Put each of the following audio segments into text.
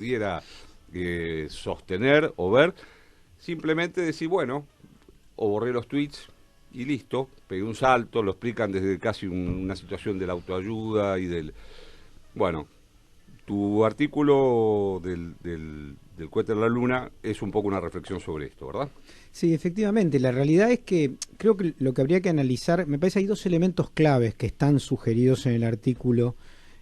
pudiera sostener o ver, simplemente decir, bueno, o borré los tweets y listo, pegué un salto, lo explican desde casi una situación de la autoayuda y del... Bueno, tu artículo del cohete a la luna es un poco una reflexión sobre esto, ¿verdad? Sí, efectivamente. La realidad es que creo que lo que habría que analizar, me parece hay dos elementos claves que están sugeridos en el artículo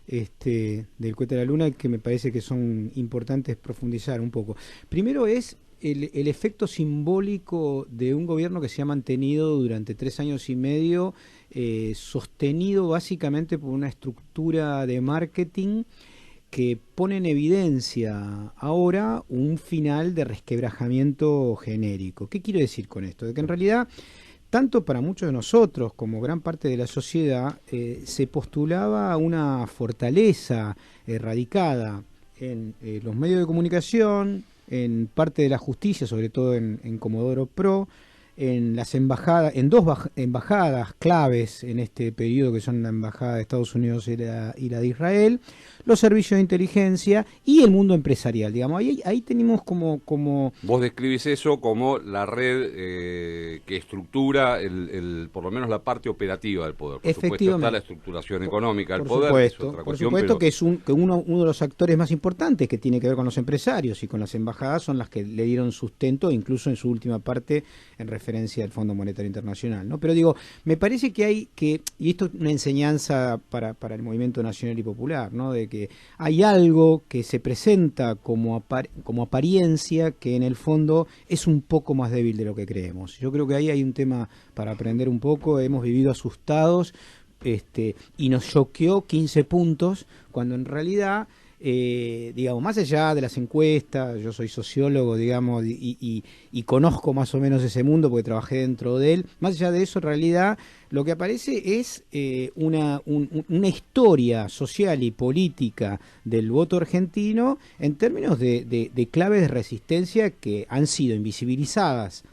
del cohete a la luna que me parece que son importantes profundizar un poco. Primero es el efecto simbólico de un gobierno que se ha mantenido durante 3 años y medio, sostenido básicamente por una estructura de marketing que pone en evidencia ahora un final de resquebrajamiento genérico. ¿Qué quiero decir con esto? De que en realidad, tanto para muchos de nosotros como gran parte de la sociedad, se postulaba una fortaleza radicada en los medios de comunicación, en parte de la justicia, sobre todo en Comodoro Pro, en las embajadas, en dos embajadas claves en este periodo, que son la embajada de Estados Unidos y la de Israel, los servicios de inteligencia y el mundo empresarial. Digamos, ahí tenemos como Vos describís eso como la red que estructura por lo menos la parte operativa del poder. Por supuesto está la efectivamente. estructuración económica del Por poder, que es supuesto, otra por cuestión, supuesto pero que es uno de los actores más importantes que tiene que ver con los empresarios y con las embajadas son las que le dieron sustento, incluso en su última parte en referencia al Fondo Monetario Internacional, ¿no? Pero digo, me parece que y esto es una enseñanza para el movimiento nacional y popular, ¿no? De que hay algo que se presenta como apariencia que en el fondo es un poco más débil de lo que creemos. Yo creo que ahí hay un tema para aprender un poco. Hemos vivido asustados, y nos choqueó 15 puntos, cuando en realidad, digamos, más allá de las encuestas, yo soy sociólogo, digamos, y conozco más o menos ese mundo porque trabajé dentro de él. Más allá de eso, en realidad, lo que aparece es una historia social y política del voto argentino en términos de claves de resistencia que han sido invisibilizadas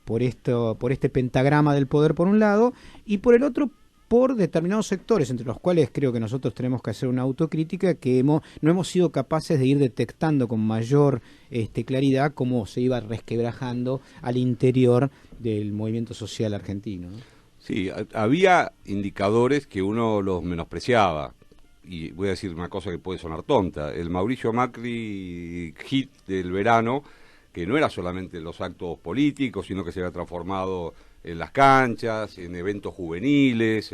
por este pentagrama del poder por un lado, y por el otro por determinados sectores, entre los cuales creo que nosotros tenemos que hacer una autocrítica, que no hemos sido capaces de ir detectando con mayor claridad cómo se iba resquebrajando al interior del movimiento social argentino, ¿no? sí, había indicadores que uno los menospreciaba. Y voy a decir una cosa que puede sonar tonta. El Mauricio Macri hit del verano, que no era solamente los actos políticos, sino que se había transformado en las canchas, en eventos juveniles,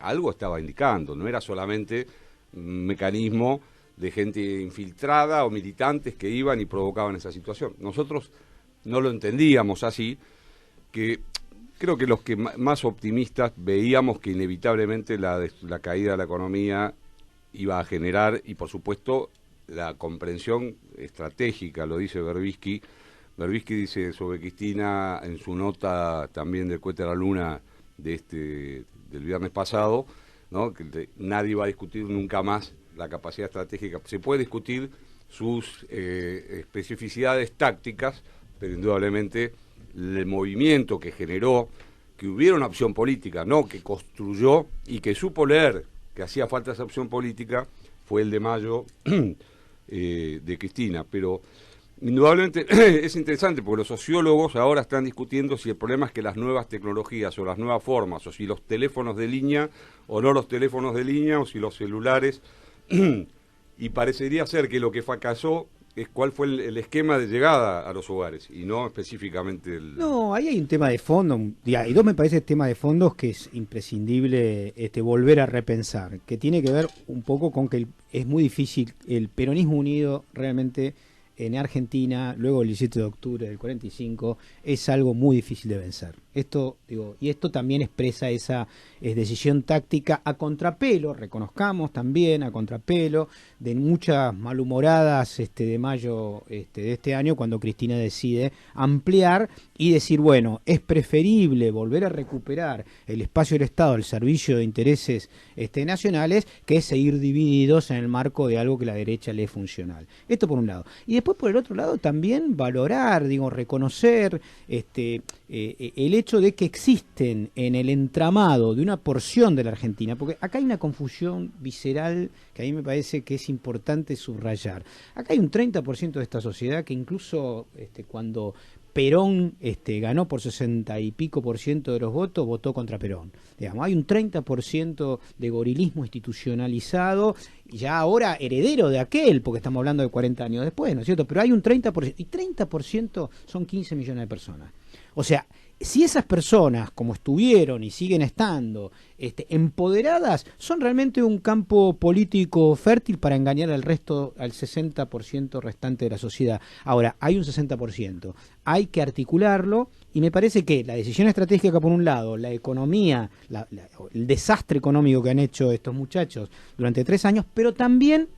algo estaba indicando, no era solamente un mecanismo de gente infiltrada o militantes que iban y provocaban esa situación. Nosotros no lo entendíamos así, que creo que los que más optimistas veíamos que inevitablemente la caída de la economía iba a generar, y por supuesto la comprensión estratégica, lo dice Berbisky. Berbisky dice sobre Cristina en su nota también del cohete a la luna del viernes pasado, ¿no? Que nadie va a discutir nunca más la capacidad estratégica. Se puede discutir sus especificidades tácticas, pero indudablemente el movimiento que generó que hubiera una opción política, no que construyó y que supo leer que hacía falta esa opción política, fue el de mayo de Cristina. Pero indudablemente es interesante porque los sociólogos ahora están discutiendo si el problema es que las nuevas tecnologías o las nuevas formas, o si los teléfonos de línea o no los teléfonos de línea, o si los celulares, y parecería ser que lo que fracasó es cuál fue el esquema de llegada a los hogares y no específicamente No, ahí hay un tema de fondo, hay dos, me parece, temas de fondo que es imprescindible volver a repensar, que tiene que ver un poco con que es muy difícil el peronismo unido realmente en Argentina, luego el 17 de octubre del 45, es algo muy difícil de vencer. Y esto también expresa esa decisión táctica a contrapelo, reconozcamos también, a contrapelo de muchas malhumoradas de mayo de este año, cuando Cristina decide ampliar y decir, bueno, es preferible volver a recuperar el espacio del Estado al servicio de intereses nacionales que seguir divididos en el marco de algo que la derecha le es funcional. Esto por un lado. Y después después por el otro lado también valorar, digo, reconocer el hecho de que existen en el entramado de una porción de la Argentina, porque acá hay una confusión visceral que a mí me parece que es importante subrayar. Acá hay un 30% de esta sociedad que incluso cuando Perón ganó por 60 y pico por ciento de los votos, votó contra Perón. Digamos, hay un 30% de gorilismo institucionalizado, ya ahora heredero de aquel, porque estamos hablando de 40 años después, ¿no es cierto? Pero hay un 30%, y 30% son 15 millones de personas. O sea, si esas personas, como estuvieron y siguen estando, empoderadas, son realmente un campo político fértil para engañar al resto, al 60% restante de la sociedad. Ahora, hay un 60%, hay que articularlo, y me parece que la decisión estratégica por un lado, la economía, el desastre económico que han hecho estos muchachos durante 3 años, pero también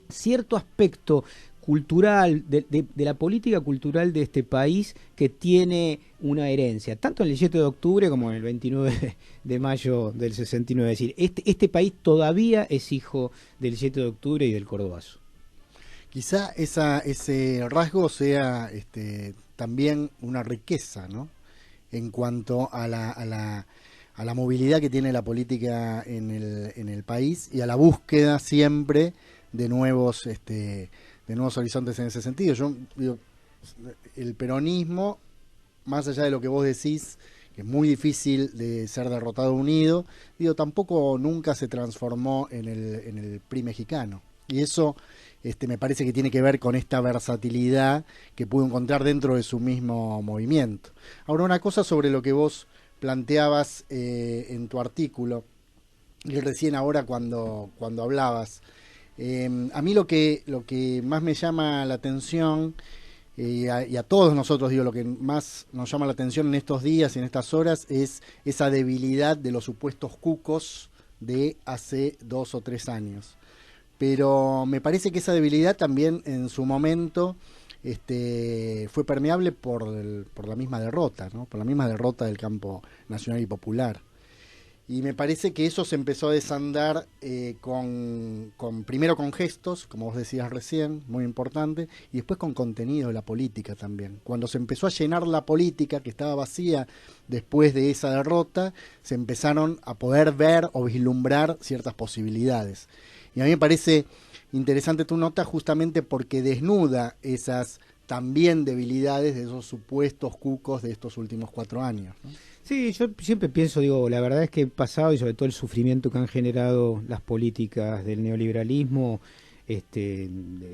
cierto aspecto cultural, de la política cultural de este país que tiene una herencia, tanto en el 7 de octubre como en el 29 de mayo del 69. Es decir, este país todavía es hijo del 7 de octubre y del Cordobazo. Quizá ese rasgo sea también una riqueza, ¿no? En cuanto a la movilidad que tiene la política en el país y a la búsqueda siempre de nuevos horizontes en ese sentido. Yo digo, el peronismo, más allá de lo que vos decís, que es muy difícil de ser derrotado unido, digo, tampoco nunca se transformó en el PRI mexicano. Y eso me parece que tiene que ver con esta versatilidad que pudo encontrar dentro de su mismo movimiento. Ahora, una cosa sobre lo que vos planteabas en tu artículo, y recién ahora cuando hablabas, a mí lo que más me llama la atención, y a todos nosotros, digo, lo que más nos llama la atención en estos días y en estas horas es esa debilidad de los supuestos cucos de hace 2 o 3 años. Pero me parece que esa debilidad también en su momento fue permeable por la misma derrota, ¿no? Por la misma derrota del campo nacional y popular. Y me parece que eso se empezó a desandar primero con gestos, como vos decías recién, muy importante, y después con contenido de la política también. Cuando se empezó a llenar la política, que estaba vacía después de esa derrota, se empezaron a poder ver o vislumbrar ciertas posibilidades. Y a mí me parece interesante tu nota justamente porque desnuda esas también debilidades de esos supuestos cucos de estos últimos 4 años, ¿no? Sí, yo siempre pienso, digo, la verdad es que he pasado, y sobre todo el sufrimiento que han generado las políticas del neoliberalismo,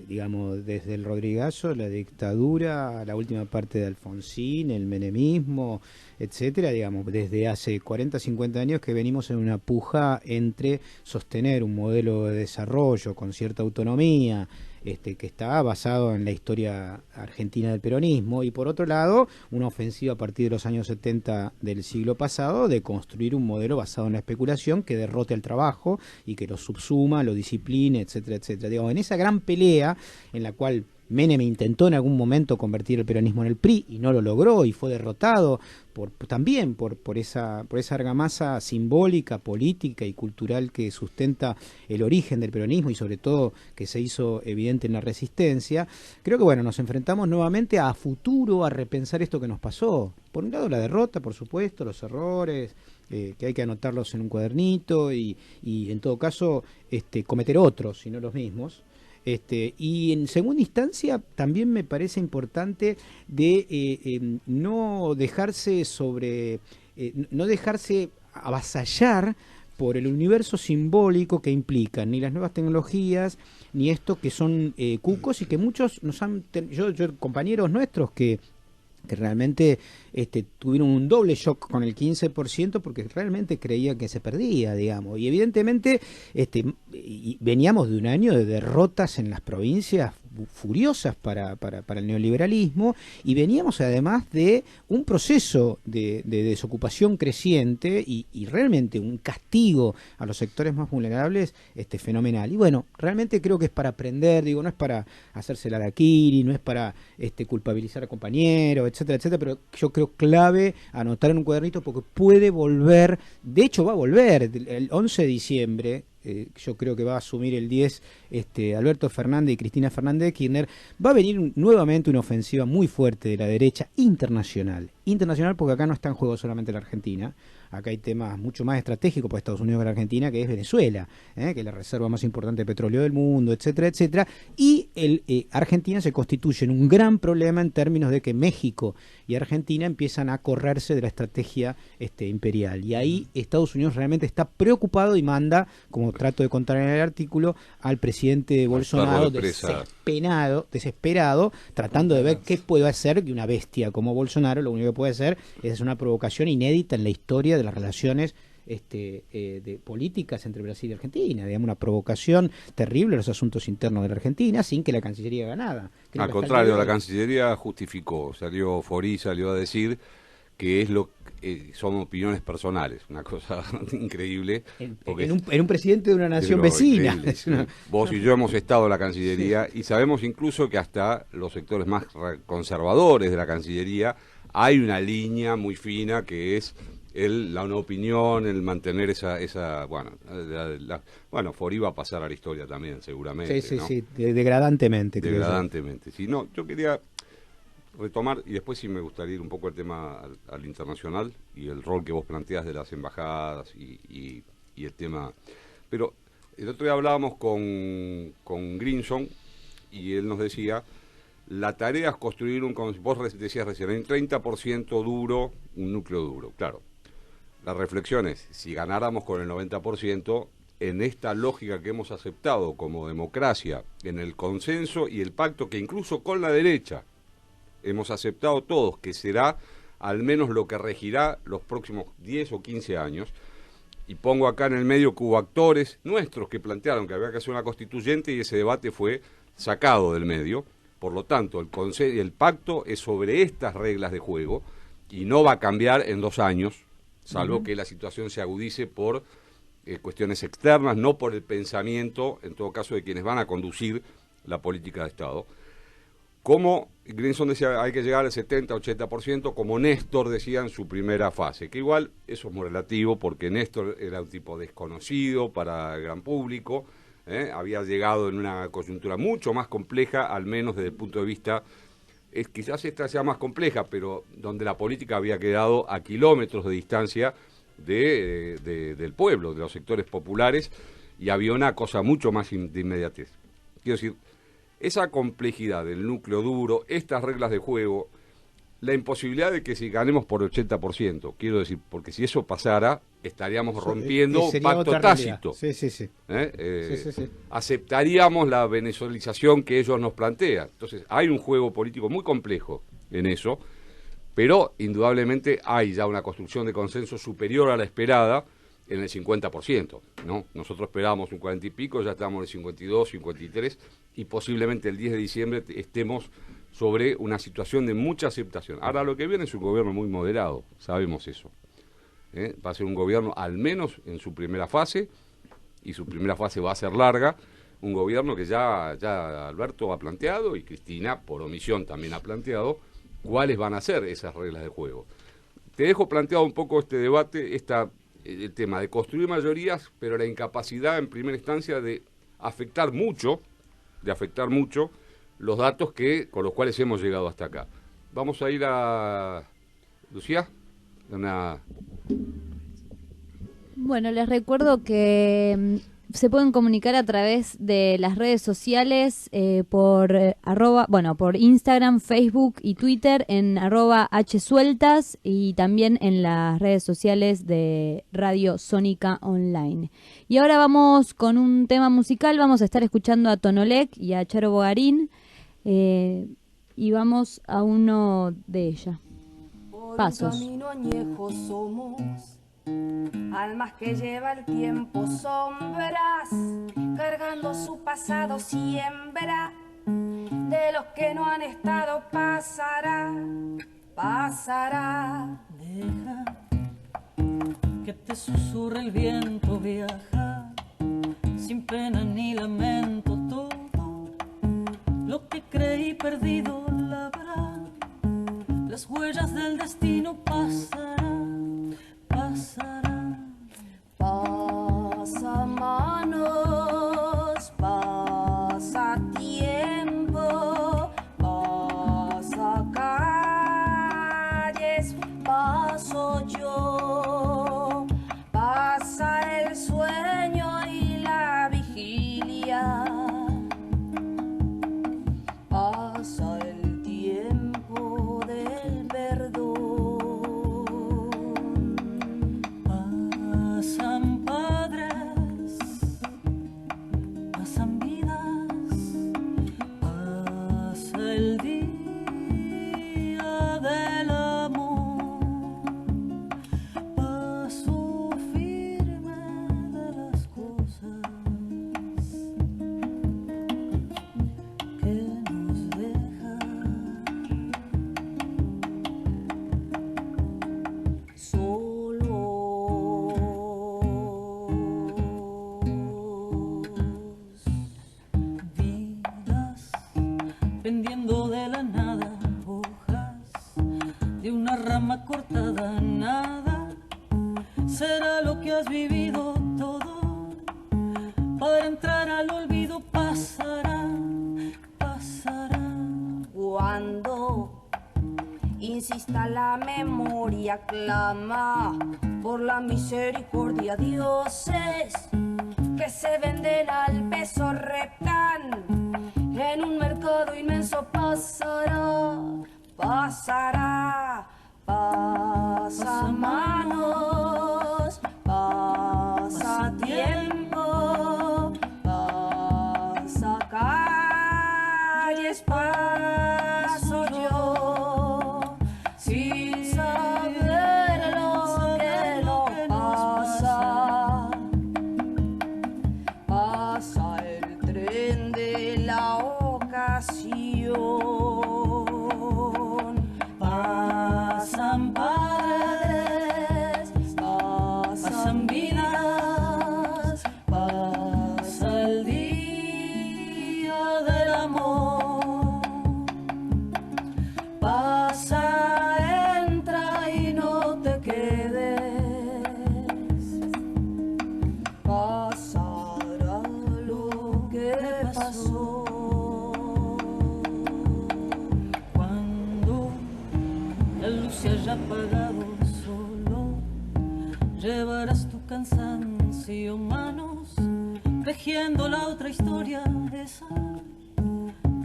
digamos, desde el Rodrigazo, la dictadura, la última parte de Alfonsín, el menemismo, etcétera, digamos, desde hace 40, 50 años que venimos en una puja entre sostener un modelo de desarrollo con cierta autonomía, que está basado en la historia argentina del peronismo, y por otro lado, una ofensiva a partir de los años 70 del siglo pasado de construir un modelo basado en la especulación que derrote al trabajo y que lo subsuma, lo discipline, etcétera, etcétera. Digamos, en esa gran pelea en la cual Menem intentó en algún momento convertir el peronismo en el PRI y no lo logró y fue derrotado también por esa argamasa simbólica, política y cultural que sustenta el origen del peronismo y sobre todo que se hizo evidente en la resistencia. Creo que bueno, nos enfrentamos nuevamente a futuro a repensar esto que nos pasó. Por un lado la derrota, por supuesto, los errores, que hay que anotarlos en un cuadernito y en todo caso cometer otros, si no los mismos. Y en segunda instancia también me parece importante de no dejarse no dejarse avasallar por el universo simbólico que implican ni las nuevas tecnologías ni esto que son cucos y que muchos nos han yo compañeros nuestros que realmente tuvieron un doble shock con el 15% porque realmente creían que se perdía, digamos. Y evidentemente veníamos de un año de derrotas en las provincias furiosas para el neoliberalismo y veníamos además de un proceso de desocupación creciente y realmente un castigo a los sectores más vulnerables fenomenal. Y bueno, realmente creo que es para aprender, digo, no es para hacerse la harakiri, no es para culpabilizar a compañeros, etcétera, etcétera, pero yo creo clave anotar en un cuadernito porque puede volver, de hecho va a volver el 11 de diciembre, yo creo que va a asumir el 10 Alberto Fernández y Cristina Fernández de Kirchner, va a venir nuevamente una ofensiva muy fuerte de la derecha internacional. Internacional porque acá no está en juego solamente la Argentina, acá hay temas mucho más estratégicos para Estados Unidos que la Argentina, que es Venezuela, que es la reserva más importante de petróleo del mundo, etcétera, etcétera. Y Argentina se constituye en un gran problema en términos de que México y Argentina empiezan a correrse de la estrategia imperial. Y ahí Estados Unidos realmente está preocupado y manda, como trato de contar en el artículo, al presidente Bolsonaro desesperado, tratando de ver qué puede hacer, que una bestia como Bolsonaro lo único que puede hacer es una provocación inédita en la historia de las relaciones de políticas entre Brasil y Argentina, digamos, una provocación terrible a los asuntos internos de la Argentina sin que la Cancillería haga nada. Al contrario, la Cancillería justificó, Forí salió a decir que es son opiniones personales, una cosa increíble. En un presidente de una nación vecina. Vos y yo hemos estado en la Cancillería y sabemos incluso que hasta los sectores más conservadores de la Cancillería hay una línea muy fina que es la no opinión, el mantener esa bueno, Forí va a pasar a la historia también, seguramente. Sí, ¿no? sí, degradantemente. Degradantemente. Sí, no, yo quería retomar, y después sí me gustaría ir un poco al tema al internacional y el rol que vos planteás de las embajadas y el tema. Pero el otro día hablábamos con Grinson y él nos decía, la tarea es construir vos decías recién, un 30% duro, un núcleo duro. Claro, la reflexión es, si ganáramos con el 90%, en esta lógica que hemos aceptado como democracia, en el consenso y el pacto que incluso con la derecha hemos aceptado todos, que será al menos lo que regirá los próximos 10 o 15 años, y pongo acá en el medio que hubo actores nuestros que plantearon que había que hacer una constituyente y ese debate fue sacado del medio. Por lo tanto, el pacto es sobre estas reglas de juego y no va a cambiar en 2 años, salvo que la situación se agudice por cuestiones externas, no por el pensamiento, en todo caso, de quienes van a conducir la política de Estado. Como Grinson decía, hay que llegar al 70-80%, como Néstor decía en su primera fase, que igual eso es muy relativo, porque Néstor era un tipo desconocido para el gran público, había llegado en una coyuntura mucho más compleja, al menos desde el punto de vista, quizás esta sea más compleja, pero donde la política había quedado a kilómetros de distancia del pueblo, de los sectores populares, y había una cosa mucho más de inmediatez. Quiero decir, esa complejidad del núcleo duro, estas reglas de juego, la imposibilidad de que si ganemos por 80%, quiero decir, porque si eso pasara, estaríamos rompiendo un pacto tácito. Sí. Aceptaríamos la venezuelización que ellos nos plantean. Entonces, hay un juego político muy complejo en eso, pero indudablemente hay ya una construcción de consenso superior a la esperada en el 50%, ¿no? Nosotros esperábamos un 40 y pico, ya estamos en el 52, 53, y posiblemente el 10 de diciembre estemos sobre una situación de mucha aceptación. Ahora lo que viene es un gobierno muy moderado, sabemos eso. Va a ser un gobierno, al menos en su primera fase, y su primera fase va a ser larga, un gobierno que ya Alberto ha planteado, y Cristina, por omisión, también ha planteado, cuáles van a ser esas reglas de juego. Te dejo planteado un poco este debate, el tema de construir mayorías, pero la incapacidad en primera instancia de afectar mucho los datos con los cuales hemos llegado hasta acá. Vamos a ir a Lucía. Bueno, les recuerdo que se pueden comunicar a través de las redes sociales por Instagram, Facebook y Twitter en @hsueltas y también en las redes sociales de Radio Sónica Online. Y ahora vamos con un tema musical, vamos a estar escuchando a Tonolec y a Charo Bogarín y vamos a uno de ellas. Pasos. Por un camino añejo somos, almas que lleva el tiempo, sombras, cargando su pasado siembra, de los que no han estado pasará. Deja que te susurre el viento, viaja, sin pena ni lamento, todo lo que creí perdido labrá, las huellas del destino pasarán. Pasa mano pasa el tiempo del perdón. Pasan padres, pasan vidas, pasa el día del amor, paso firme de las cosas que nos deja solos, vidas pendiendo de la nada, hojas de una rama cortada, nada será lo que has vivido todo, para entrar al olvido pasará, pasará. Cuando insista la memoria, clama por la misericordia. Dioses que se venden al peso reptan en un mercado inmenso. Pasará, pasará, pasa manos, pasa tiempo, pasa calles, paso yo, sin saber lo que nos pasa. Pasa el tren de la ocasión, pasan padres, pasan vidas, pasa el día del amor, pasa, entra y no te quedes, pasará lo que pasó. Cuando la luz se haya apagado, solo llevarás tu cansancio, manos tejiendo la otra historia, esa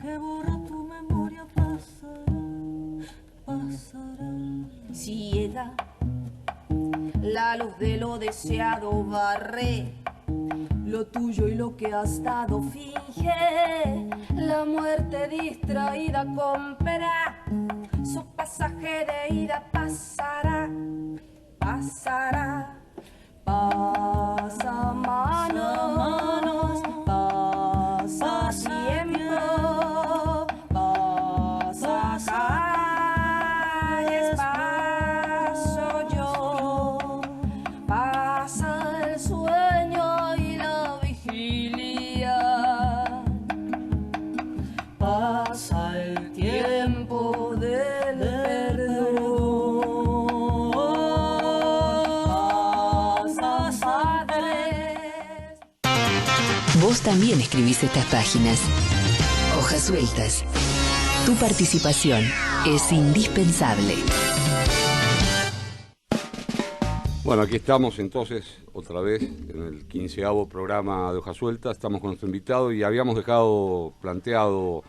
que borra tu memoria. Pasará, pasará. Ciega, la luz de lo deseado barre lo tuyo y lo que has dado. Finge la muerte distraída, compra su pasaje de ida. Pasará, pasará, pasa manos, pasa tiempo, pasa calles, paso yo, pasa el sueño y la vigilia, pasa el tiempo del perdón, pasa padres. Vos también escribís estas páginas. Hojas sueltas. Tu participación es indispensable. Bueno, aquí estamos entonces otra vez en el 15º programa de Hojas Sueltas. Estamos con nuestro invitado y habíamos dejado planteado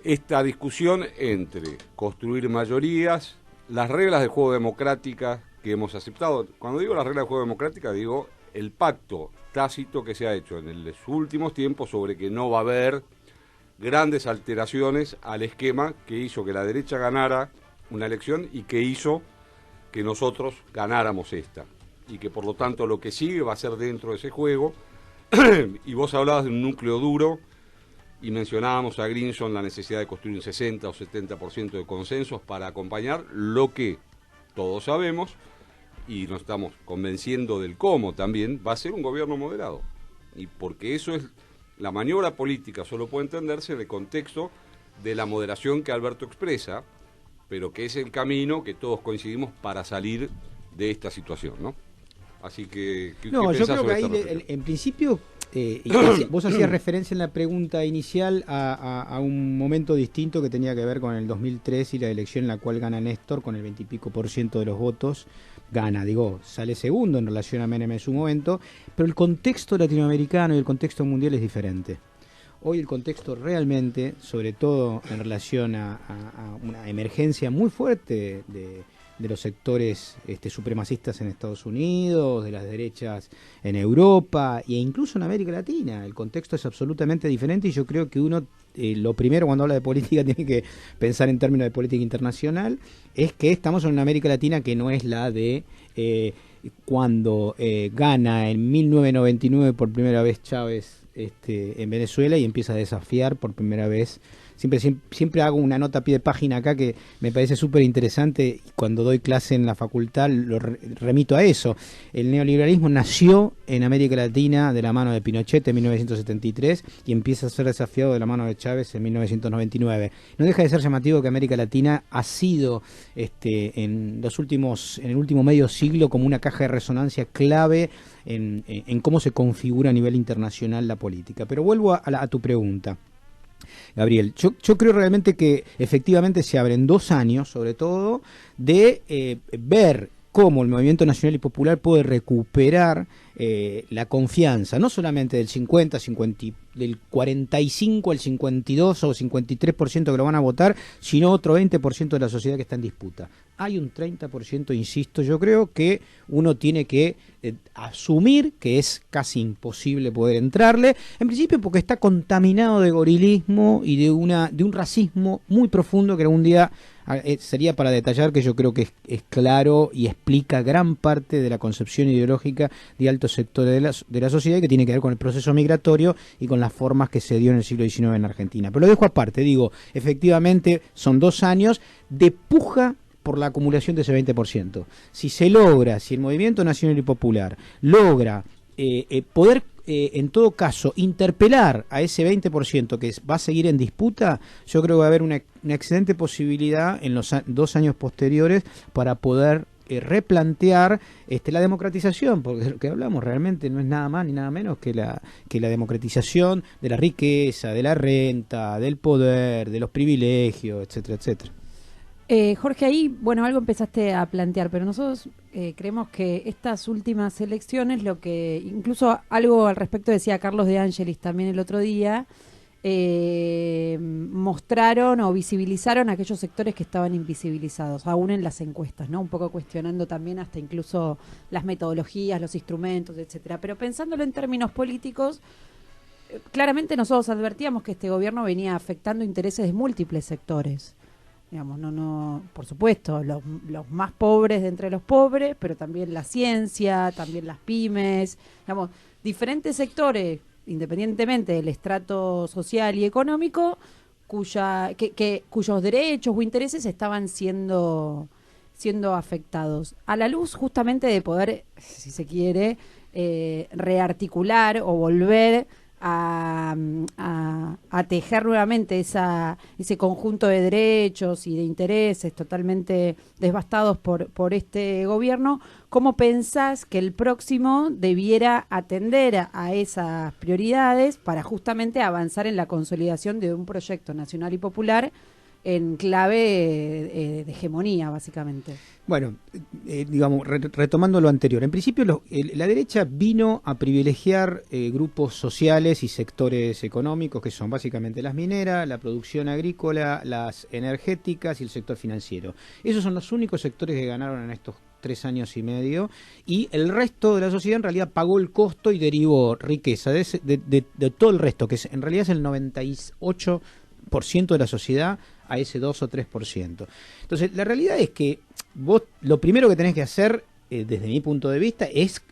esta discusión entre construir mayorías, las reglas de juego democrática que hemos aceptado. Cuando digo las reglas de juego democrática, digo el pacto tácito que se ha hecho en los últimos tiempos sobre que no va a haber grandes alteraciones al esquema que hizo que la derecha ganara una elección y que hizo que nosotros ganáramos esta, y que por lo tanto lo que sigue va a ser dentro de ese juego. Y vos hablabas de un núcleo duro y mencionábamos a Grinson la necesidad de construir un 60 o 70% de consensos para acompañar lo que todos sabemos y nos estamos convenciendo del cómo también va a ser un gobierno moderado, y porque eso es la maniobra política, solo puede entenderse en el contexto de la moderación que Alberto expresa, pero que es el camino que todos coincidimos para salir de esta situación, ¿no? Así que, ¿qué no, yo creo que ahí, en principio, vos hacías referencia en la pregunta inicial a un momento distinto que tenía que ver con el 2003 y la elección en la cual gana Néstor con el 20 y pico % de los votos. Sale segundo en relación a Menem en su momento, pero el contexto latinoamericano y el contexto mundial es diferente. hoy el contexto realmente, sobre todo en relación a una emergencia muy fuerte de los sectores supremacistas en Estados Unidos, de las derechas en Europa e incluso en América Latina. El contexto es absolutamente diferente y yo creo que uno, lo primero cuando habla de política tiene que pensar en términos de política internacional, es que estamos en una América Latina que no es la de cuando gana en 1999 por primera vez Chávez en Venezuela y empieza a desafiar por primera vez. Siempre hago una nota a pie de página acá que me parece súper interesante. Cuando doy clase en la facultad lo remito a eso. El neoliberalismo nació en América Latina de la mano de Pinochet en 1973 y empieza a ser desafiado de la mano de Chávez en 1999. No deja de ser llamativo que América Latina ha sido en el último medio siglo como una caja de resonancia clave en cómo se configura a nivel internacional la política. Pero vuelvo a tu pregunta, Gabriel. Yo creo realmente que efectivamente se abren 2 años, sobre todo, de ver cómo el movimiento nacional y popular puede recuperar la confianza, no solamente del del 45 al 52 o 53% que lo van a votar, sino otro 20% de la sociedad que está en disputa. Hay un 30%, insisto, yo creo que uno tiene que asumir que es casi imposible poder entrarle, en principio porque está contaminado de gorilismo y de un racismo muy profundo que algún día sería para detallar, que yo creo que es claro y explica gran parte de la concepción ideológica de altos sectores de la sociedad y que tiene que ver con el proceso migratorio y con las formas que se dio en el siglo XIX en Argentina. Pero lo dejo aparte, digo, efectivamente son 2 años de puja por la acumulación de ese 20%. Si el movimiento nacional y popular logra poder en todo caso interpelar a ese 20% que va a seguir en disputa, yo creo que va a haber una excelente posibilidad en los 2 años posteriores para poder replantear la democratización, porque lo que hablamos realmente no es nada más ni nada menos que la democratización de la riqueza, de la renta, del poder, de los privilegios, etcétera, etcétera. Jorge, ahí, bueno, algo empezaste a plantear, pero nosotros creemos que estas últimas elecciones, lo que incluso algo al respecto decía Carlos de Ángelis también el otro día, mostraron o visibilizaron a aquellos sectores que estaban invisibilizados, aún en las encuestas, ¿no? Un poco cuestionando también hasta incluso las metodologías, los instrumentos, etcétera. Pero pensándolo en términos políticos, claramente nosotros advertíamos que este gobierno venía afectando intereses de múltiples sectores. Digamos, no, por supuesto, los más pobres de entre los pobres, pero también la ciencia, también las pymes, digamos, diferentes sectores, independientemente del estrato social y económico, cuyos derechos o intereses estaban siendo afectados. A la luz justamente de poder, si se quiere, rearticular o volver a tejer nuevamente ese conjunto de derechos y de intereses totalmente devastados por este gobierno, ¿cómo pensás que el próximo debiera atender a esas prioridades para justamente avanzar en la consolidación de un proyecto nacional y popular en clave de hegemonía, básicamente? Bueno, digamos, retomando lo anterior, en principio la derecha vino a privilegiar grupos sociales y sectores económicos que son básicamente las mineras, la producción agrícola, las energéticas y el sector financiero. Esos son los únicos sectores que ganaron en estos 3 años y medio, y el resto de la sociedad en realidad pagó el costo y derivó riqueza de todo el resto, que en realidad es el 98% de la sociedad, a ese 2 o 3%. Entonces, la realidad es que vos lo primero que tenés que hacer, desde mi punto de vista, es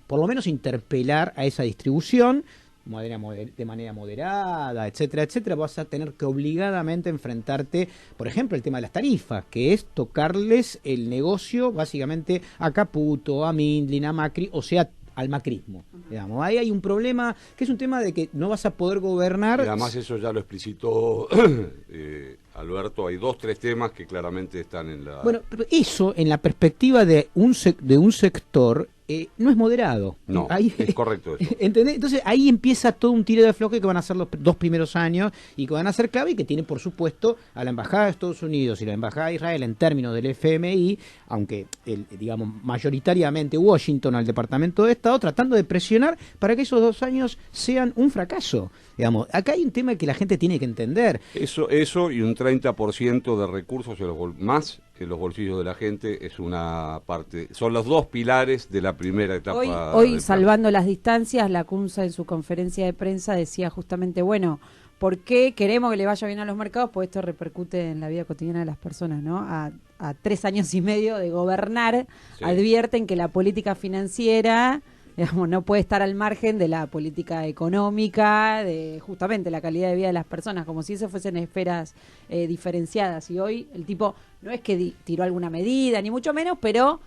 por lo menos interpelar a esa distribución de manera moderada, etcétera, etcétera. Vas a tener que obligadamente enfrentarte, por ejemplo, el tema de las tarifas, que es tocarles el negocio básicamente a Caputo, a Mindlin, a Macri, o sea, al macrismo, digamos. Ahí hay un problema, que es un tema de que no vas a poder gobernar. Y además eso ya lo explicitó Alberto, hay 2-3 temas que claramente están en la... Bueno, pero eso en la perspectiva de un sector no es moderado. No, es correcto eso. ¿Entendés? Entonces ahí empieza todo un tiro de afloje que van a ser los 2 primeros años y que van a ser clave y que tiene por supuesto a la Embajada de Estados Unidos y la Embajada de Israel en términos del FMI, aunque digamos mayoritariamente Washington al Departamento de Estado, tratando de presionar para que esos 2 años sean un fracaso. Digamos, acá hay un tema que la gente tiene que entender. Eso y un 30% de recursos más en los bolsillos de la gente es una parte, son los 2 pilares de la primera etapa. Hoy salvando las distancias, la CUNSA en su conferencia de prensa decía justamente, bueno, ¿por qué queremos que le vaya bien a los mercados? Pues esto repercute en la vida cotidiana de las personas, ¿no? A 3 años y medio de gobernar, sí. Advierten que la política financiera, digamos, no puede estar al margen de la política económica, de justamente la calidad de vida de las personas, como si eso fuesen esferas diferenciadas. Y hoy el tipo no es que tiró alguna medida, ni mucho menos, pero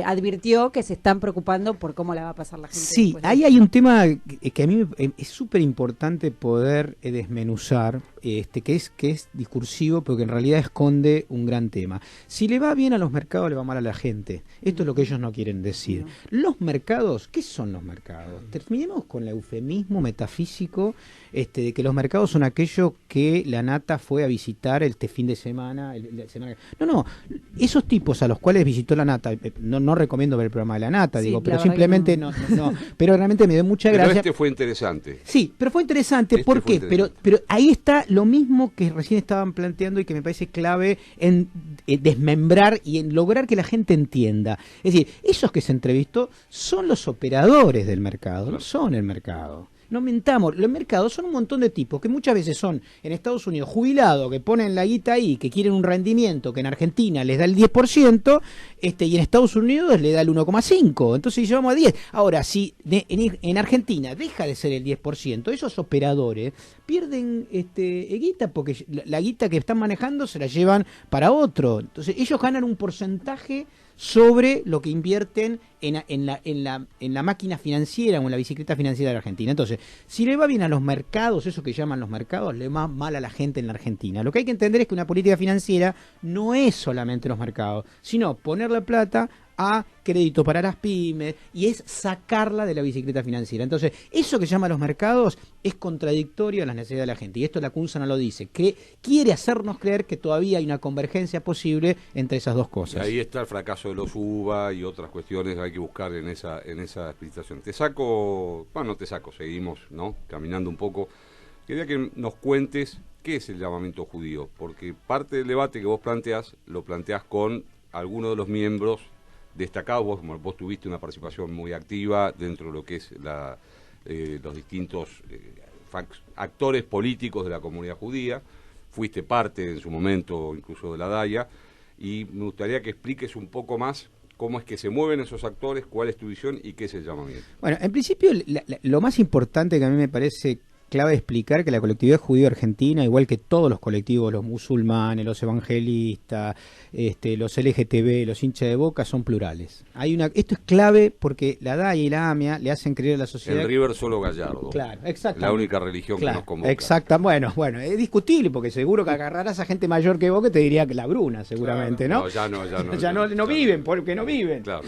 advirtió que se están preocupando por cómo la va a pasar la gente. Sí, ahí hay un tema que a mí es súper importante poder desmenuzar, que es discursivo, pero que en realidad esconde un gran tema. Si le va bien a los mercados, le va mal a la gente. Esto es lo que ellos no quieren decir. No. Los mercados, ¿qué son los mercados? Terminemos con el eufemismo metafísico de que los mercados son aquellos que la nata fue a visitar este fin de semana. No, esos tipos a los cuales visitó la nata, no recomiendo ver el programa de la nata, sí, digo, pero simplemente no, pero realmente me dio mucha gracia. Pero fue interesante. Sí, pero fue interesante, ¿por qué? Pero ahí está lo mismo que recién estaban planteando y que me parece clave en desmembrar y en lograr que la gente entienda. Es decir, esos que se entrevistó son los operadores del mercado, no son el mercado. No mentamos, los mercados son un montón de tipos que muchas veces son en Estados Unidos jubilados, que ponen la guita ahí, que quieren un rendimiento que en Argentina les da el 10%, y en Estados Unidos le da el 1,5%. Entonces llevamos a 10%. Ahora, si en Argentina deja de ser el 10%, esos operadores pierden guita porque la guita que están manejando se la llevan para otro. Entonces ellos ganan un porcentaje sobre lo que invierten en la máquina financiera o en la bicicleta financiera de la Argentina. Entonces, si le va bien a los mercados, eso que llaman los mercados, le va mal a la gente en la Argentina. Lo que hay que entender es que una política financiera no es solamente los mercados, sino ponerle plata a crédito para las pymes y es sacarla de la bicicleta financiera. Entonces, eso que llaman los mercados es contradictorio a las necesidades de la gente. Y esto la CUNSA no lo dice, que quiere hacernos creer que todavía hay una convergencia posible entre esas dos cosas. Y ahí está el fracaso de los UBA y otras cuestiones que hay que buscar en esa explicación. Seguimos, ¿no? Caminando un poco. Quería que nos cuentes qué es el llamamiento judío, porque parte del debate que vos lo planteás con algunos de los miembros destacados. Vos tuviste una participación muy activa dentro de lo que es los distintos actores políticos de la comunidad judía, fuiste parte en su momento incluso de la DAIA, y me gustaría que expliques un poco más cómo es que se mueven esos actores, cuál es tu visión y qué es el llamamiento. Bueno, en principio lo más importante que a mí me parece clave explicar que la colectividad judía argentina, igual que todos los colectivos, los musulmanes, los evangelistas, los LGTB, los hinchas de Boca, son plurales. Esto es clave porque la DAIA y la AMIA le hacen creer a la sociedad. El River solo Gallardo. Claro, exacto. La única religión que nos convoca. Exacto. Bueno, es discutible porque seguro que agarrarás a gente mayor que vos que te diría que la Bruna, seguramente, claro, ¿no? Ya no viven, porque no viven. Claro.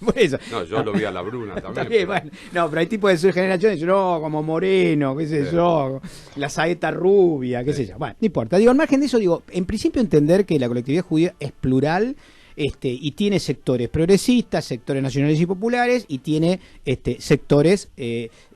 Por eso. No, yo lo vi a la Bruna también. Bueno, pero hay tipos de su generación, como Moreno, qué sé yo, la saeta rubia, qué sé yo. Bueno, no importa. Digo, al margen de eso, en principio entender que la colectividad judía es plural, y tiene sectores progresistas, sectores nacionales y populares, y tiene sectores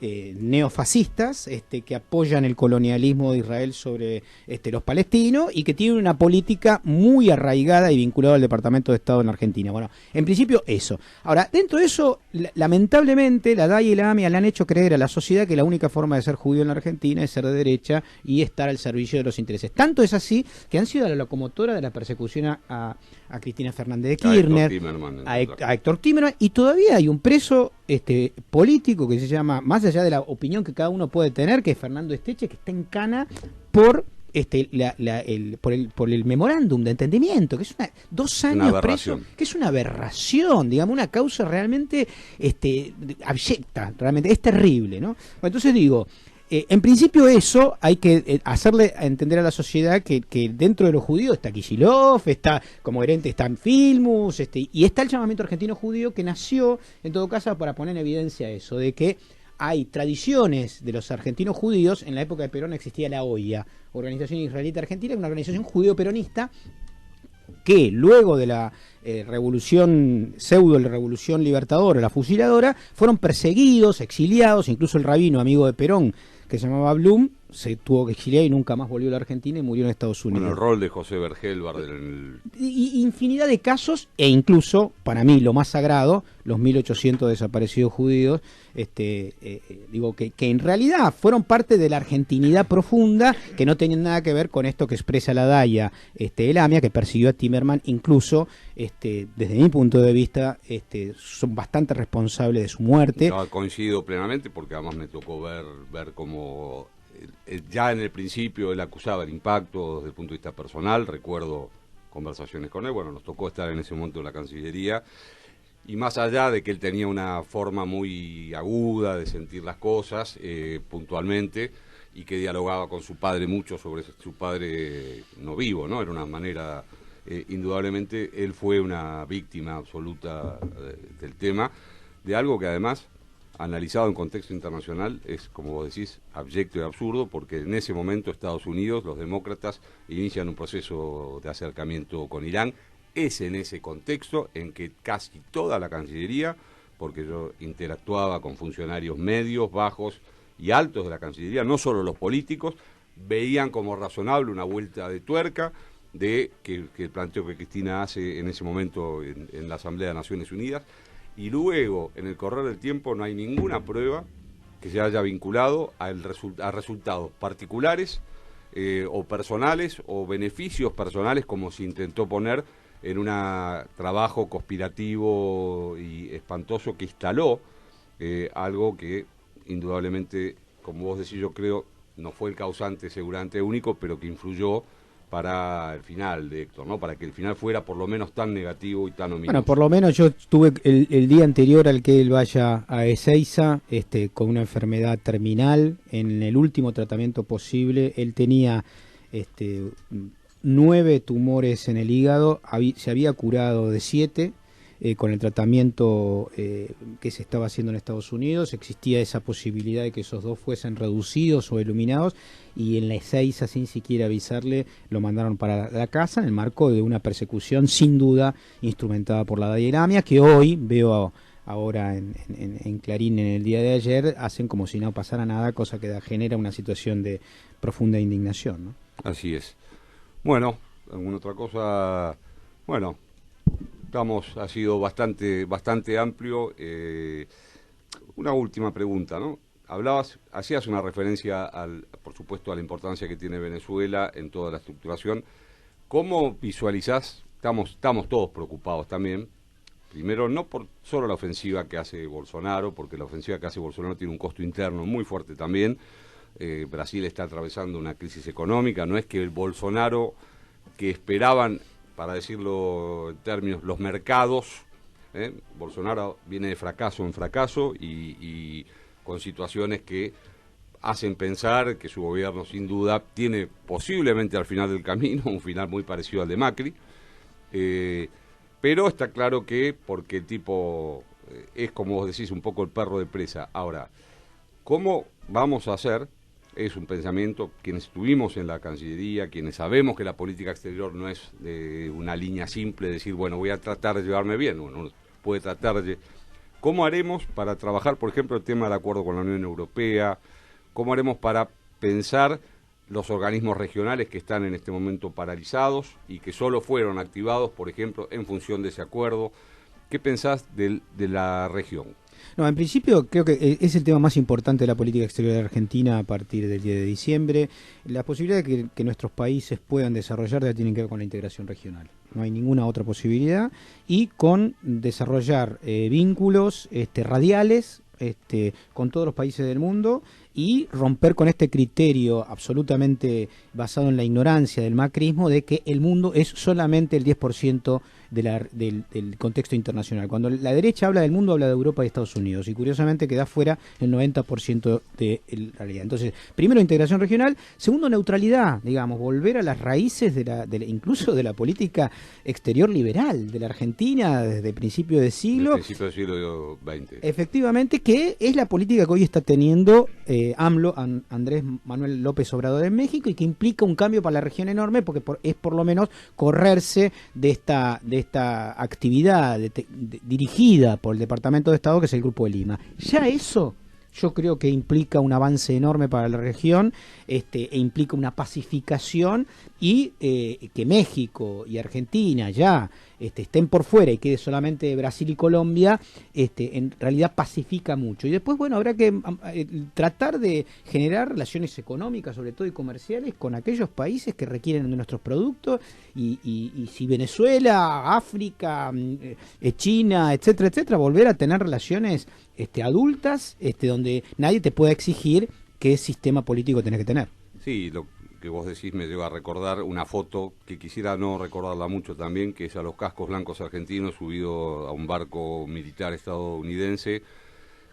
neofascistas que apoyan el colonialismo de Israel sobre los palestinos y que tienen una política muy arraigada y vinculada al Departamento de Estado en la Argentina. Bueno, en principio eso. Ahora, dentro de eso, lamentablemente, la DAIA y la AMIA le han hecho creer a la sociedad que la única forma de ser judío en la Argentina es ser de derecha y estar al servicio de los intereses. Tanto es así que han sido la locomotora de la persecución a Cristina Fernández de Kirchner, a Héctor Timerman, y todavía hay un preso político que se llama, más allá de la opinión que cada uno puede tener, que es Fernando Esteche, que está en cana por el memorándum de entendimiento, que es 2 años preso, que es una aberración, digamos, una causa realmente abyecta, realmente es terrible, ¿no? Entonces digo, En principio eso hay que hacerle a entender a la sociedad que dentro de los judíos está Kicillof, está como gerente, está Filmus, y está el llamamiento argentino judío, que nació en todo caso para poner en evidencia eso, de que hay tradiciones de los argentinos judíos. En la época de Perón existía la OIA, Organización Israelita Argentina, una organización judío-peronista, que luego de la revolución libertadora, la fusiladora, fueron perseguidos, exiliados. Incluso el rabino amigo de Perón, que se llamaba Blum, se tuvo que exiliar y nunca más volvió a la Argentina y murió en Estados Unidos. Bueno, el rol de José Bergelbard en el... Y infinidad de casos, e incluso, para mí, lo más sagrado, los 1800 desaparecidos judíos, digo que en realidad fueron parte de la argentinidad profunda, que no tenían nada que ver con esto que expresa la Daya Elamia, que persiguió a Timerman. Incluso, desde mi punto de vista, son bastante responsables de su muerte. No, coincido plenamente, porque además me tocó ver cómo... ya en el principio él acusaba el impacto desde el punto de vista personal. Recuerdo conversaciones con él, bueno, nos tocó estar en ese momento en la Cancillería, y más allá de que él tenía una forma muy aguda de sentir las cosas puntualmente, y que dialogaba con su padre mucho sobre su padre no vivo, ¿no? Era una manera, indudablemente él fue una víctima absoluta del tema, de algo que además, analizado en contexto internacional, es, como vos decís, abyecto y absurdo, porque en ese momento Estados Unidos, los demócratas, inician un proceso de acercamiento con Irán. Es en ese contexto en que casi toda la Cancillería, porque yo interactuaba con funcionarios medios, bajos y altos de la Cancillería, no solo los políticos, veían como razonable una vuelta de tuerca de que el planteo que Cristina hace en ese momento en la Asamblea de Naciones Unidas. Y luego, en el correr del tiempo, no hay ninguna prueba que se haya vinculado a resultados particulares o personales o beneficios personales, como se intentó poner en un trabajo conspirativo y espantoso que instaló algo que indudablemente, como vos decís, yo creo, no fue el causante seguramente único, pero que influyó para el final de Héctor, ¿no? Para que el final fuera por lo menos tan negativo y tan ominoso. Bueno, por lo menos yo estuve el día anterior al que él vaya a Ezeiza, con una enfermedad terminal, en el último tratamiento posible. Él tenía 9 tumores en el hígado, se había curado de 7 con el tratamiento que se estaba haciendo en Estados Unidos. Existía esa posibilidad de que esos 2 fuesen reducidos o eliminados, y en la Ezeiza, sin siquiera avisarle, lo mandaron para la casa en el marco de una persecución sin duda instrumentada por la Daya Elamia, que hoy veo ahora en Clarín en el día de ayer, hacen como si no pasara nada, cosa que genera una situación de profunda indignación, ¿no? Así es. Bueno, ¿alguna otra cosa? Bueno, ha sido bastante amplio. Una última pregunta, ¿no? Hacías una referencia, por supuesto, a la importancia que tiene Venezuela en toda la estructuración. ¿Cómo visualizás? Estamos todos preocupados también. Primero, no por solo la ofensiva que hace Bolsonaro, porque la ofensiva que hace Bolsonaro tiene un costo interno muy fuerte también. Brasil está atravesando una crisis económica. No es que el Bolsonaro que esperaban, para decirlo en términos, los mercados, Bolsonaro viene de fracaso en fracaso y con situaciones que hacen pensar que su gobierno sin duda tiene posiblemente al final del camino un final muy parecido al de Macri, pero está claro que porque el tipo es, como vos decís, un poco el perro de presa. Ahora, ¿cómo vamos a hacer? Es un pensamiento, quienes estuvimos en la Cancillería, quienes sabemos que la política exterior no es de una línea simple, decir, bueno, voy a tratar de llevarme bien, uno puede tratar de... ¿Cómo haremos para trabajar, por ejemplo, el tema del acuerdo con la Unión Europea? ¿Cómo haremos para pensar los organismos regionales que están en este momento paralizados y que solo fueron activados, por ejemplo, en función de ese acuerdo? ¿Qué pensás de la región? No, en principio creo que es el tema más importante de la política exterior de Argentina a partir del 10 de diciembre. Las posibilidades que nuestros países puedan desarrollar ya tienen que ver con la integración regional. No hay ninguna otra posibilidad. Y con desarrollar vínculos radiales con todos los países del mundo, y romper con este criterio absolutamente basado en la ignorancia del macrismo de que el mundo es solamente el 10% del contexto internacional. Cuando la derecha habla del mundo, habla de Europa y Estados Unidos, y curiosamente queda fuera el 90% de la realidad. Entonces, primero, integración regional; segundo, neutralidad, digamos, volver a las raíces incluso de la política exterior liberal de la Argentina desde principio de siglo. Principio del siglo XX. Efectivamente, que es la política que hoy está teniendo Andrés Manuel López Obrador en México, y que implica un cambio para la región enorme, porque es por lo menos correrse de esta actividad dirigida por el Departamento de Estado, que es el Grupo de Lima. Ya eso yo creo que implica un avance enorme para la región, e implica una pacificación, y que México y Argentina ya estén por fuera y quede solamente Brasil y Colombia, en realidad pacifica mucho. Y después, bueno, habrá que tratar de generar relaciones económicas, sobre todo, y comerciales, con aquellos países que requieren de nuestros productos, y si Venezuela, África, China, etcétera, etcétera, volver a tener relaciones adultas, donde nadie te pueda exigir qué sistema político tenés que tener. Sí, lo que vos decís me lleva a recordar una foto que quisiera no recordarla mucho también, que es a los cascos blancos argentinos subido a un barco militar estadounidense,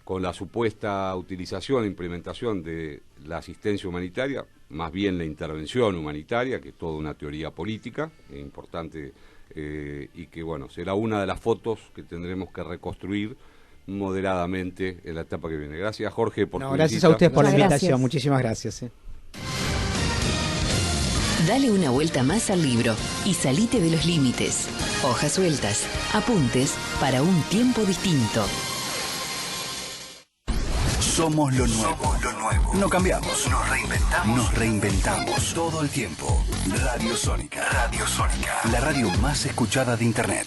con la supuesta utilización e implementación de la asistencia humanitaria, más bien la intervención humanitaria, que es toda una teoría política importante, y que, bueno, será una de las fotos que tendremos que reconstruir moderadamente en la etapa que viene. Gracias, Jorge, por tu gracias visita. a ustedes por la Muchas invitación. gracias. Muchísimas gracias. Dale una vuelta más al libro y salite de los límites. Hojas sueltas, apuntes para un tiempo distinto. Somos lo nuevo. No cambiamos, nos reinventamos todo el tiempo. Radio Sónica. La radio más escuchada de Internet.